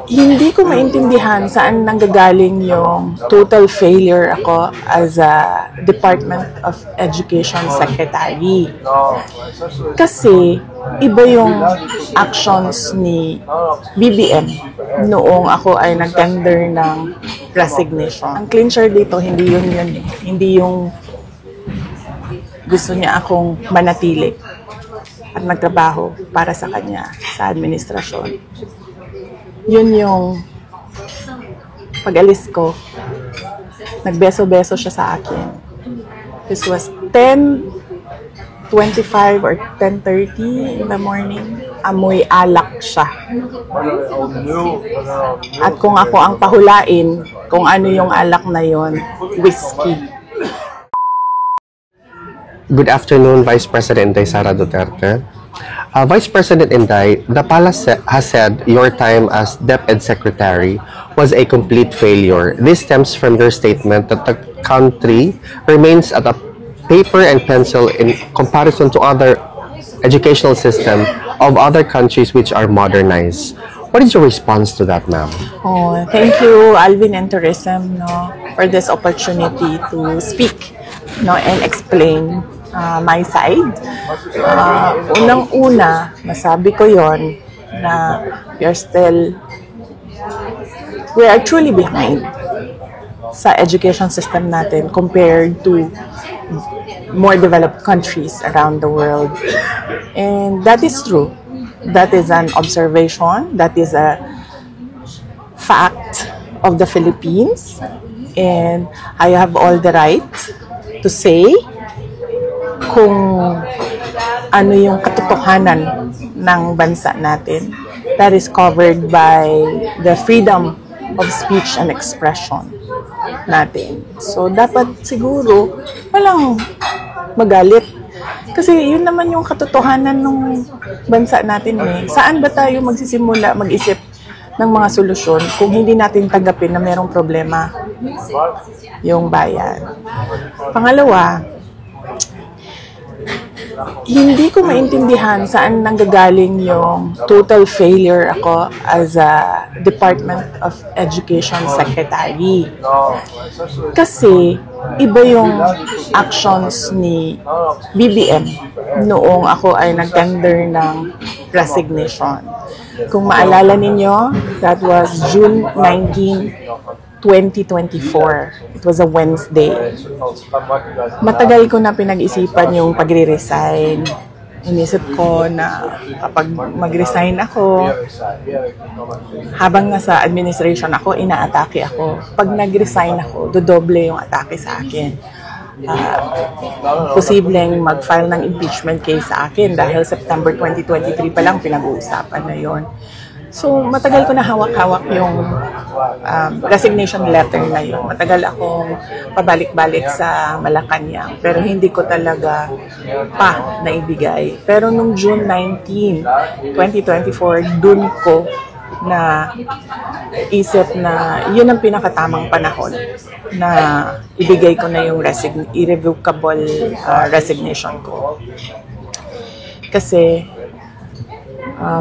Hindi ko maintindihan saan nanggagaling yung total failure ako as a Department of Education Secretary. Kasi iba yung actions ni BBM noong ako ay nag-tender ng resignation. Ang clincher dito, hindi yun. Hindi yung gusto niya akong manatili at magtrabaho para sa kanya sa administrasyon. Yun yung pag-alis ko, nagbeso-beso siya sa akin. This was 10:25 or 10:30 in the morning. Amoy alak siya. At kung ako ang pahulain, kung ano yung alak na yon, whiskey. Good afternoon, Vice President Sara Duterte. Vice President Inday, the palace has said your time as DepEd Secretary was a complete failure. This stems from your statement that the country remains at a paper and pencil in comparison to other educational system of other countries which are modernized. What is your response to that, ma'am? Oh, thank you, Alvin and Tourism, for this opportunity to speak, and explain my side. Unang-una, masabi ko yon na we are truly behind sa education system natin compared to more developed countries around the world. And that is true. That is an observation. That is a fact of the Philippines. And I have all the right to say kung ano yung katotohanan ng bansa natin. That is covered by the freedom of speech and expression natin. So, dapat siguro walang magalit. Kasi yun naman yung katotohanan ng bansa natin eh. Saan ba tayo magsisimula mag-isip ng mga solusyon kung hindi natin tanggapin na mayroong problema yung bayan? Pangalawa, hindi ko maintindihan saan nanggagaling yung total failure ako as a Department of Education Secretary. Kasi iba yung actions ni BBM noong ako ay nag-tender ng resignation. Kung maalala ninyo, that was June 19, 2024. It was a Wednesday. Matagal ko na pinag-isipan yung pagre-resign. Inisip ko na kapag mag-resign ako, habang nasa administration ako, inaatake ako. Pag nag-resign ako, dodoble yung atake sa akin. Posibleng mag-file ng impeachment case sa akin dahil September 2023 pa lang pinag-uusapan na yon. So, matagal ko na hawak-hawak yung resignation letter na yun. Matagal akong pabalik-balik sa Malacanang, pero hindi ko talaga pa naibigay. Pero nung June 19, 2024, dun ko na isip na yun ang pinakatamang panahon na ibigay ko na yung irrevocable resignation ko. Kasi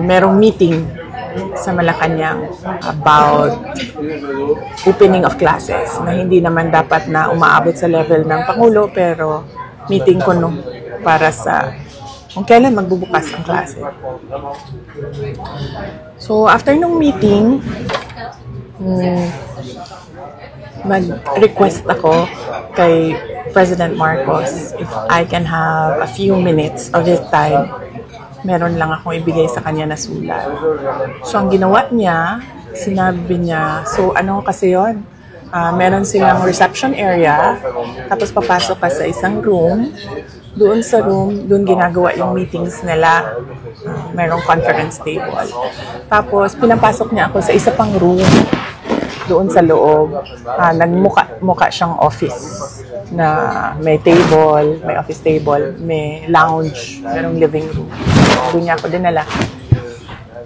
merong meeting sa Malacanang about opening of classes na hindi naman dapat na umaabot sa level ng Pangulo, pero meeting ko para sa kung kailan magbubukas ang klase. So after nung meeting, mag-request ako kay President Marcos if I can have a few minutes of his time. Meron lang akong ibigay sa kanya na sulat. So, ang ginawa niya, sinabi niya, so ano kasi yun? Meron silang reception area, tapos papasok ka sa isang room. Doon sa room, doon ginagawa yung meetings nila. Merong conference table. Tapos, pinapasok niya ako sa isa pang room. Doon sa loob, nagmuka siyang office na may table, may office table, may lounge, merong living room. Doon niya ako dinala.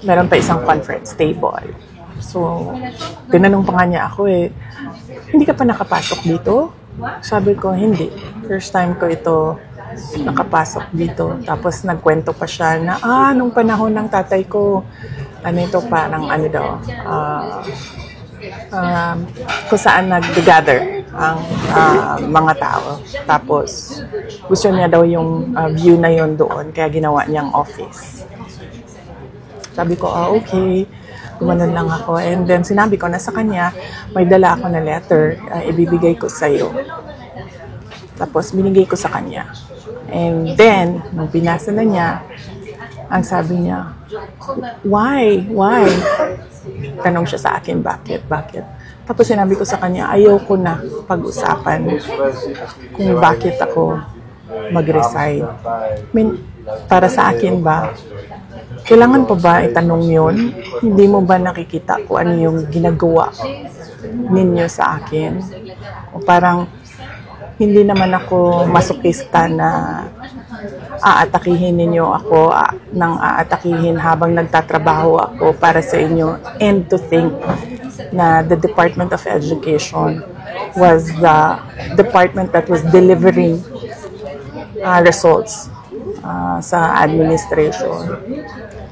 Meron pa isang conference table. So, tinanong pa nga niya ako hindi ka pa nakapasok dito? Sabi ko, hindi. First time ko ito nakapasok dito. Tapos nagkwento pa siya na, nung panahon ng tatay ko, ano ito, parang ano daw, kung saan nag-gather ang mga tao. Tapos, gusto niya daw yung view na yon doon, kaya ginawa niyang office. Sabi ko, okay. Gumanon lang ako. And then, sinabi ko na sa kanya, may dala ako na letter, ibibigay ko sa'yo. Tapos, binigay ko sa kanya. And then, nung pinasa na niya, ang sabi niya, why? Why? Tanong siya sa akin, bakit? Tapos sinabi ko sa kanya, ayoko na pag-usapan kung bakit ako mag-resign. Para sa akin ba, kailangan pa ba itanong yun? Hindi mo ba nakikita kung ano yung ginagawa ninyo sa akin? O parang, hindi naman ako masokista na aatakihin ninyo ako nang aatakihin habang nagtatrabaho ako para sa inyo, and to think na the Department of Education was the department that was delivering results sa administration.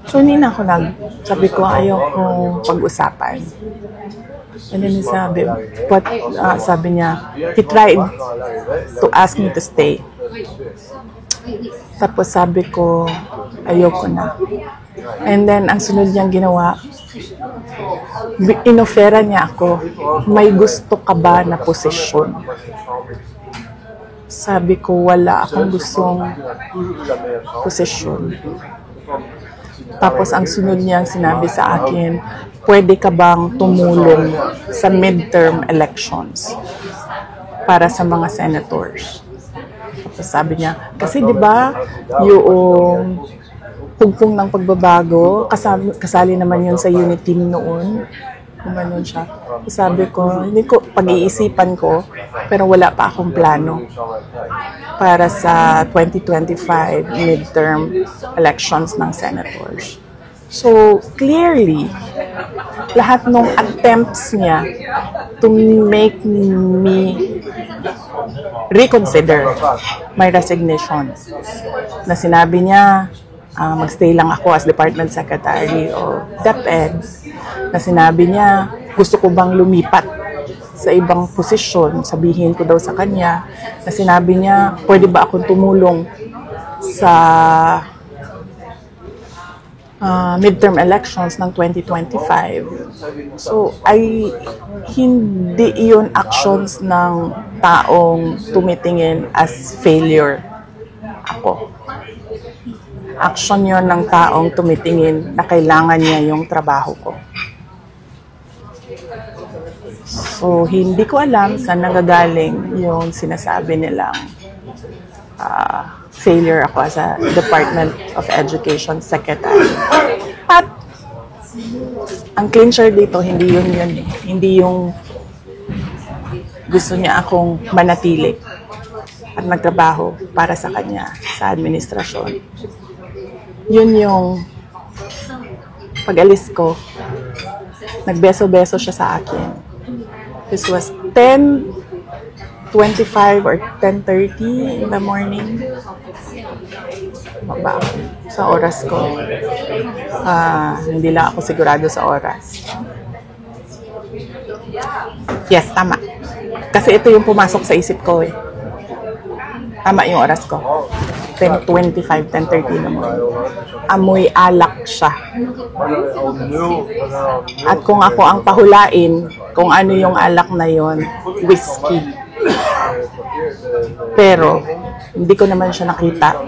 So hindi na ako sabi ko ayoko pag-usapan. And then sabi niya, he tried to ask me to stay. Tapos sabi ko, ayoko na. And then, ang sunod niyang ginawa, inofera niya ako, may gusto ka ba na posisyon? Sabi ko, wala akong gustong posisyon. Tapos, ang sunod niyang sinabi sa akin, pwede ka bang tumulong sa midterm elections para sa mga senators? Tapos sabi niya, kasi di ba yung pugpong ng pagbabago, kasali naman yun sa unit team noon. Gumanon siya. Sabi ko, hindi ko, pag-iisipan ko, pero wala pa akong plano para sa 2025 midterm elections ng senators. So, clearly, lahat ng attempts niya to make me reconsider my resignation, na sinabi niya, magstay lang ako as Department Secretary o DepEd, na sinabi niya, gusto ko bang lumipat sa ibang posisyon, sabihin ko daw sa kanya, na sinabi niya, pwede ba akong tumulong sa midterm elections ng 2025. So, hindi iyon actions ng taong tumitingin as failure ako. Action yon ng taong tumitingin na kailangan niya yung trabaho ko. So, hindi ko alam saan nagagaling yung sinasabi nilang failure ako as a Department of Education Secretary. At ang clincher dito, hindi yun. Hindi yung gusto niya akong manatili at magtrabaho para sa kanya sa administrasyon. Yun yung pag-alis ko, nagbeso-beso siya sa akin. This was 10:25 or 10:30 in the morning. Baba ako sa oras ko. Hindi lang ako sigurado sa oras. Yes, tama. Kasi ito yung pumasok sa isip ko eh. Tama yung oras ko. 10:25, 10:30 naman. Amoy alak siya. At kung ako ang pahulain, kung ano yung alak na yon, whiskey. Pero, hindi ko naman siya nakita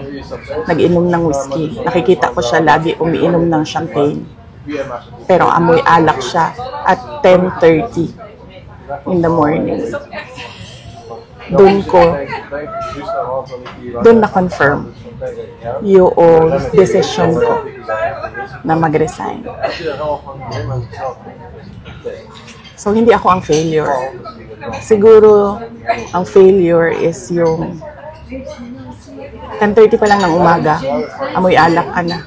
nag-inom ng whiskey. Nakikita ko siya lagi umiinom ng champagne. Pero amoy alak siya at 10:30 in the morning. Doon na-confirm yung decision ko na mag-resign. So, hindi ako ang failure. Siguro, ang failure is yung 10:30 pa lang ng umaga, amoy alak ka na.